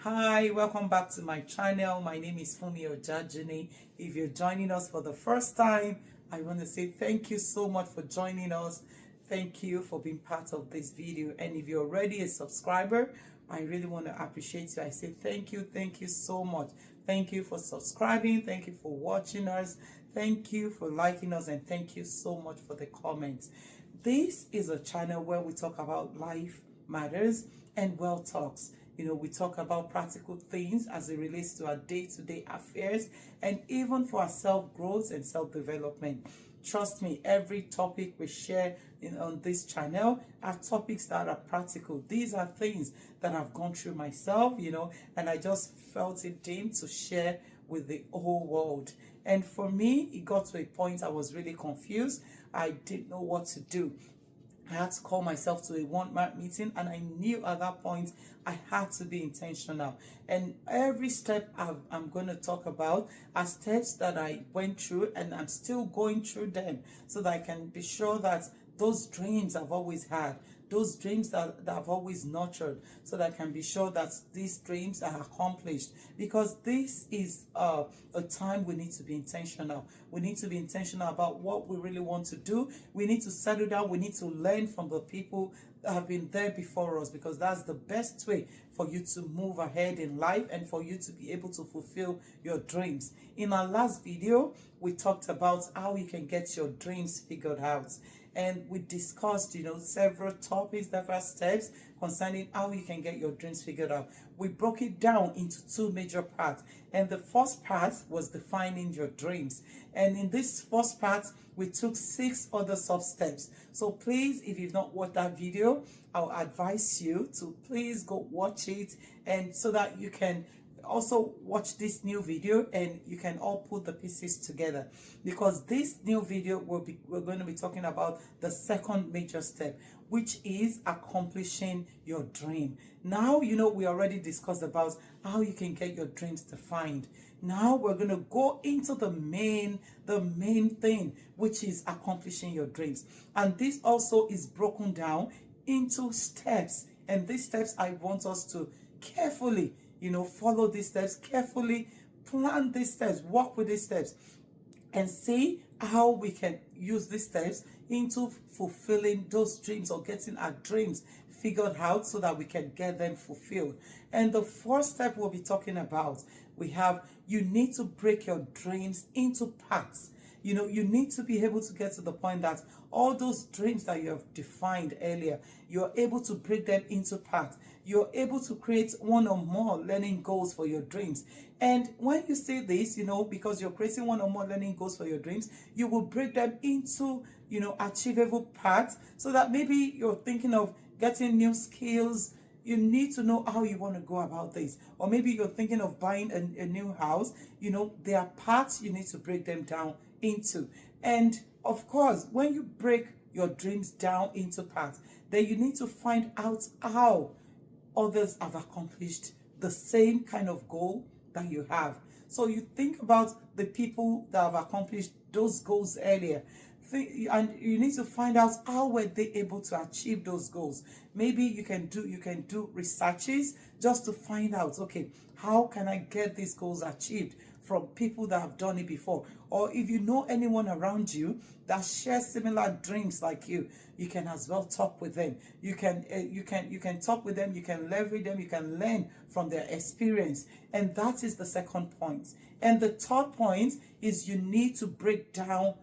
Hi, welcome back to my channel. My name is Funmi Ajagbonna. If you're joining us for the first time, I want to say thank you so much for joining us. Thank you for being part of this video. And if you're already a subscriber, I really want to appreciate you. I say thank you so much. Thank you for subscribing. Thank you for watching us. Thank you for liking us. And thank you so much for the comments. This is a channel where we talk about life matters and well talks. We talk about practical things as it relates to our day-to-day affairs and even for our self-growth and self-development. Trust me, every topic we share on this channel are topics that are practical. These are things that I've gone through myself, and I just felt it deemed to share with the whole world. And for me, it got to a point I was really confused. I didn't know what to do. I had to call myself to a one-man meeting, and I knew at that point I had to be intentional. And every step I'm going to talk about are steps that I went through, and I'm still going through them so that I can be sure that those dreams I've always had, those dreams that I've always nurtured, so that I can be sure that these dreams are accomplished. Because this is a time we need to be intentional. We need to be intentional about what we really want to do. We need to settle down. We need to learn from the people that have been there before us, because that's the best way for you to move ahead in life and for you to be able to fulfill your dreams. In our last video, we talked about how you can get your dreams figured out. And we discussed, several topics, several steps concerning how you can get your dreams figured out. We broke it down into two major parts. And the first part was defining your dreams. And in this first part, we took 6 other sub-steps. So please, if you've not watched that video, I'll advise you to please go watch it, and so that you can also watch this new video and you can all put the pieces together, because this new video we're going to be talking about the second major step, which is accomplishing your dream. Now, we already discussed about how you can get your dreams defined. Now we're going to go into the main thing, which is accomplishing your dreams. And this also is broken down into steps, and these steps I want us to carefully follow these steps carefully, plan these steps, walk with these steps, and see how we can use these steps into fulfilling those dreams, or getting our dreams figured out so that we can get them fulfilled. And the first step we'll be talking about, you need to break your dreams into parts. You need to be able to get to the point that all those dreams that you have defined earlier, you're able to break them into parts. You're able to create one or more learning goals for your dreams. And when you say this, because you're creating one or more learning goals for your dreams, you will break them into, achievable parts, so that maybe you're thinking of getting new skills. You need to know how you want to go about this. Or maybe you're thinking of buying a new house. There are parts you need to break them down into. And of course, when you break your dreams down into parts, then you need to find out how others have accomplished the same kind of goal that you have. So you think about the people that have accomplished those goals earlier, and you need to find out how were they able to achieve those goals. Maybe you can do researches just to find out, okay, how can I get these goals achieved from people that have done it before? Or if you know anyone around you that shares similar dreams like you can as well talk with them. You can talk with them, you can leverage them, you can learn from their experience. And that is the second point. And the third point is you need to break down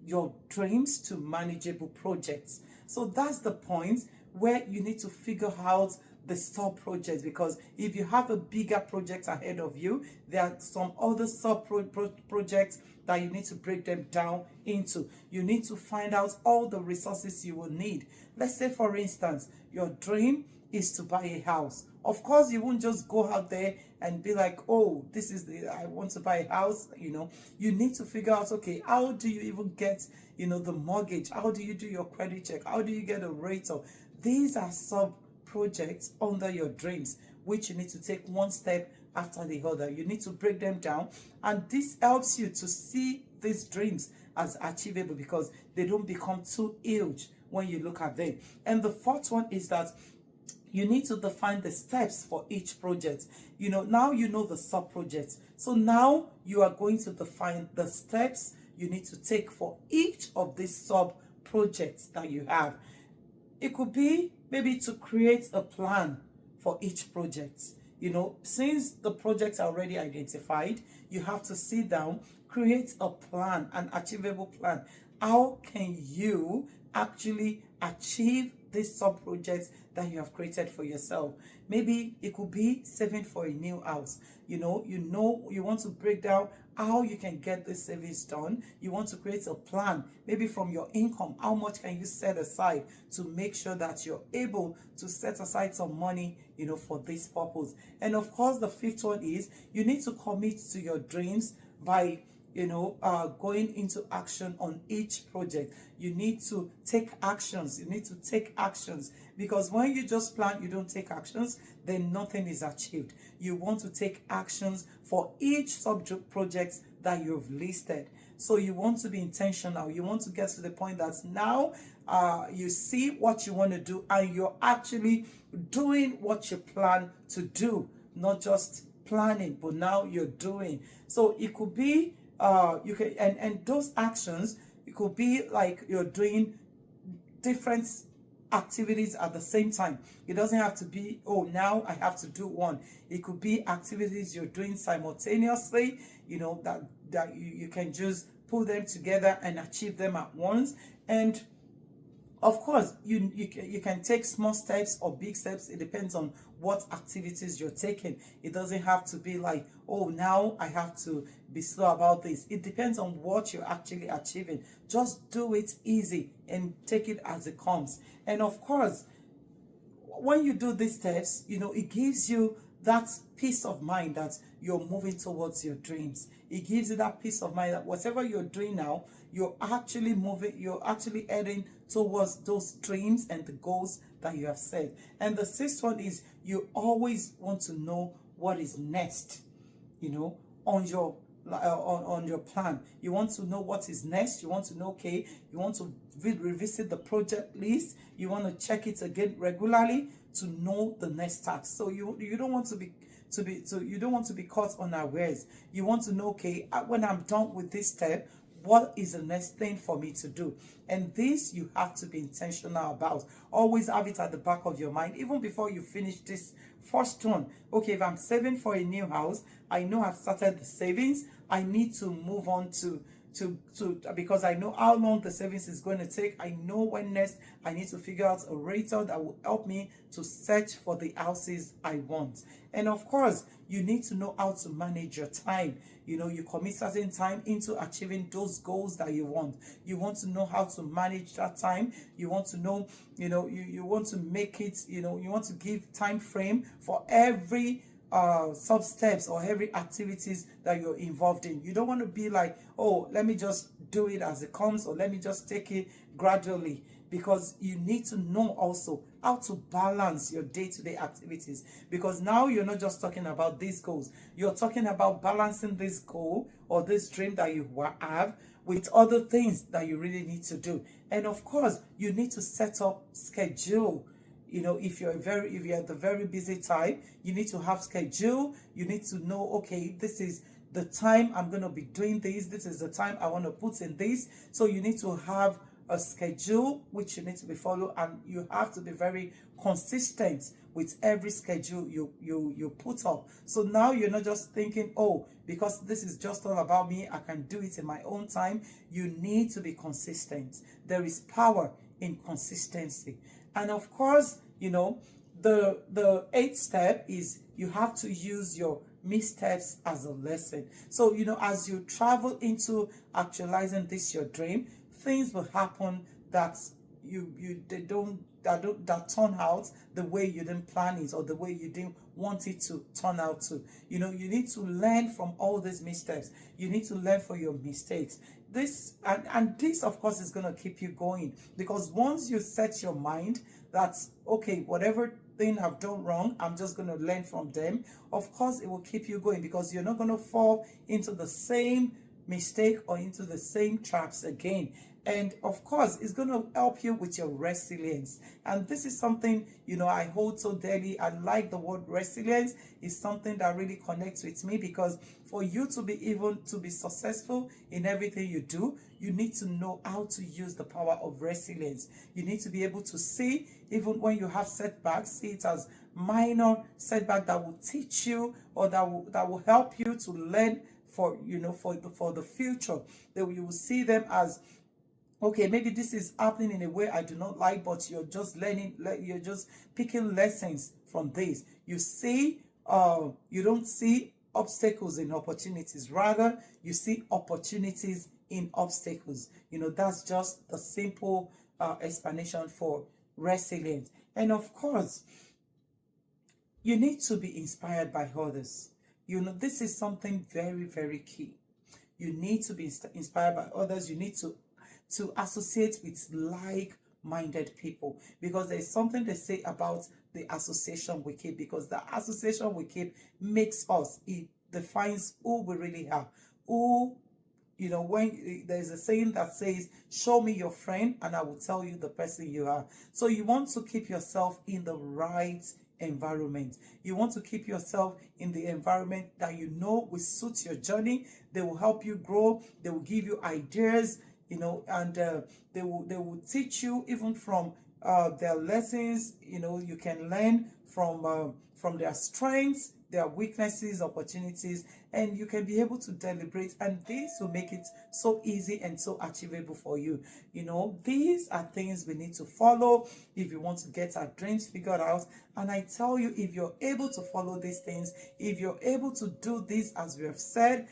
your dreams to manageable projects. So that's the point where you need to figure out the sub projects, because if you have a bigger project ahead of you, there are some other sub projects that you need to break them down into. You need to find out all the resources you will need. Let's say, for instance, your dream is to buy a house. Of course, you won't just go out there and be like, oh, I want to buy a house. You need to figure out, okay, how do you even get, the mortgage? How do you do your credit check? How do you get a rater? These are sub projects under your dreams, which you need to take one step after the other. You need to break them down, and this helps you to see these dreams as achievable, because they don't become too huge when you look at them. And the fourth one is that you need to define the steps for each project. Now you know the sub projects. So now you are going to define the steps you need to take for each of these sub projects that you have. It could be maybe to create a plan for each project. Since the projects are already identified, you have to sit down, create a plan, an achievable plan. How can you actually achieve these sub projects that you have created for yourself? Maybe it could be saving for a new house. You want to break down how you can get this savings done. You want to create a plan, maybe from your income. How much can you set aside to make sure that you're able to set aside some money, for this purpose? And of course, the fifth one is you need to commit to your dreams by going into action on each project. You need to take actions. Because when you just plan, you don't take actions, then nothing is achieved. You want to take actions for each subject project that you've listed. So you want to be intentional. You want to get to the point that now you see what you want to do and you're actually doing what you plan to do, not just planning, but now you're doing. So it could be you can, and those actions, it could be like you're doing different activities at the same time. It doesn't have to be, oh, now I have to do one. It could be activities you're doing simultaneously, that you can just pull them together and achieve them at once. And of course, you can take small steps or big steps. It depends on what activities you're taking. It doesn't have to be like, oh, now I have to be slow about this. It depends on what you're actually achieving. Just do it easy and take it as it comes. And of course, when you do these steps, it gives you that peace of mind that you're moving towards your dreams. It gives you that peace of mind that whatever you're doing now, you're actually heading towards those dreams and the goals that you have set. And the sixth one is you always want to know what is next, on your plan. You want to know what is next. You want to know, okay, you want to revisit the project list. You want to check it again regularly to know the next task. So you don't want to be caught unawares. You want to know, okay, when I'm done with this step, what is the next thing for me to do? And this you have to be intentional about. Always have it at the back of your mind, even before you finish this first one. Okay, if I'm saving for a new house, I know I've started the savings. I need to move on to because I know how long the savings is going to take. I know when next I need to figure out a rater that will help me to search for the houses I want. And of course, you need to know how to manage your time. You commit certain time into achieving those goals that you want. You want to know how to manage that time. You want to know, you want to make it, you want to give time frame for every sub steps or every activities that you're involved in. You don't want to be like, oh, let me just do it as it comes, or let me just take it gradually, because you need to know also how to balance your day-to-day activities. Because now you're not just talking about these goals, you're talking about balancing this goal or this dream that you have with other things that you really need to do. And of course, you need to set up schedule. If you're the very busy type, you need to have schedule. You need to know, okay, this is the time I'm going to be doing this. This is the time I want to put in this. So you need to have a schedule which you need to be followed, and you have to be very consistent with every schedule you put up. So now you're not just thinking, oh, because this is just all about me, I can do it in my own time. You need to be consistent. There is power in consistency. And of course, the eighth step is you have to use your missteps as a lesson. So, as you travel into actualizing this your dream, things will happen that that turn out the way you didn't plan it or the way you didn't want it to turn out to. You need to learn from all these missteps. You need to learn from your mistakes. This and this, of course, is going to keep you going, because once you set your mind that, okay, whatever thing I've done wrong, I'm just going to learn from them, of course it will keep you going, because you're not going to fall into the same mistake or into the same traps again. And of course, it's going to help you with your resilience. And this is something, I hold so dearly. I like the word resilience. Is something that really connects with me, because for you to be successful in everything you do, you need to know how to use the power of resilience. You need to be able to see, even when you have setbacks, see it as minor setback that will teach you, or that will help you to learn for the future. That you will see them as, okay, maybe this is happening in a way I do not like, but you're just learning, you're just picking lessons from this. You don't see obstacles in opportunities, rather you see opportunities in obstacles. That's just the simple explanation for resilience. And of course, you need to be inspired by others. This is something very, very key. You need to be inspired by others. You need to associate with like-minded people, because there's something they say about the association we keep, because the association we keep makes us, it defines who we really are. When there's a saying that says, show me your friend and I will tell you the person you are. So you want to keep yourself in the right environment. You want to keep yourself in the environment that will suit your journey. They will help you grow. They will give you ideas, and they will teach you even from their lessons. You can learn from their strengths, their weaknesses, opportunities, and you can be able to deliberate, and this will make it so easy and so achievable for you. These are things we need to follow if you want to get our dreams figured out. And I tell you, if you're able to follow these things, if you're able to do this as we have said,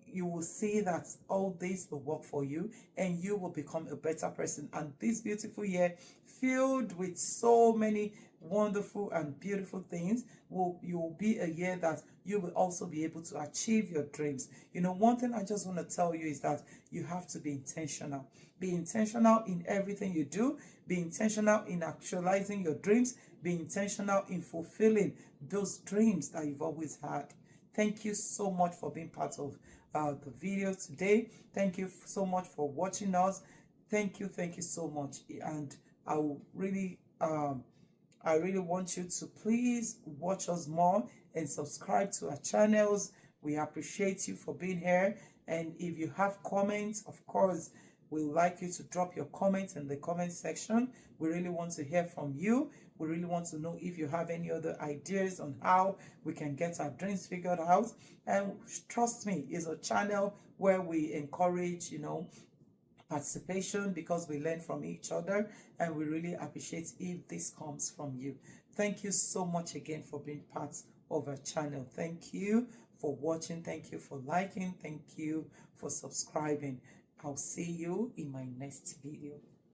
you will see that all this will work for you, and you will become a better person. And this beautiful year, filled with so many wonderful and beautiful things, will be a year that you will also be able to achieve your dreams. One thing I just want to tell you is that you have to be intentional. Be intentional in everything you do. Be intentional in actualizing your dreams. Be intentional in fulfilling those dreams that you've always had. Thank you so much for being part of the video today. Thank you so much for watching us. Thank you so much. And I really want you to please watch us more and subscribe to our channels. We appreciate you for being here. And if you have comments, of course, we'd like you to drop your comments in the comment section. We really want to hear from you. We really want to know if you have any other ideas on how we can get our dreams figured out. And trust me, it's a channel where we encourage, participation, because we learn from each other, and we really appreciate if this comes from you. Thank you so much again for being part of our channel. Thank you for watching. Thank you for liking. Thank you for subscribing. I'll see you in my next video.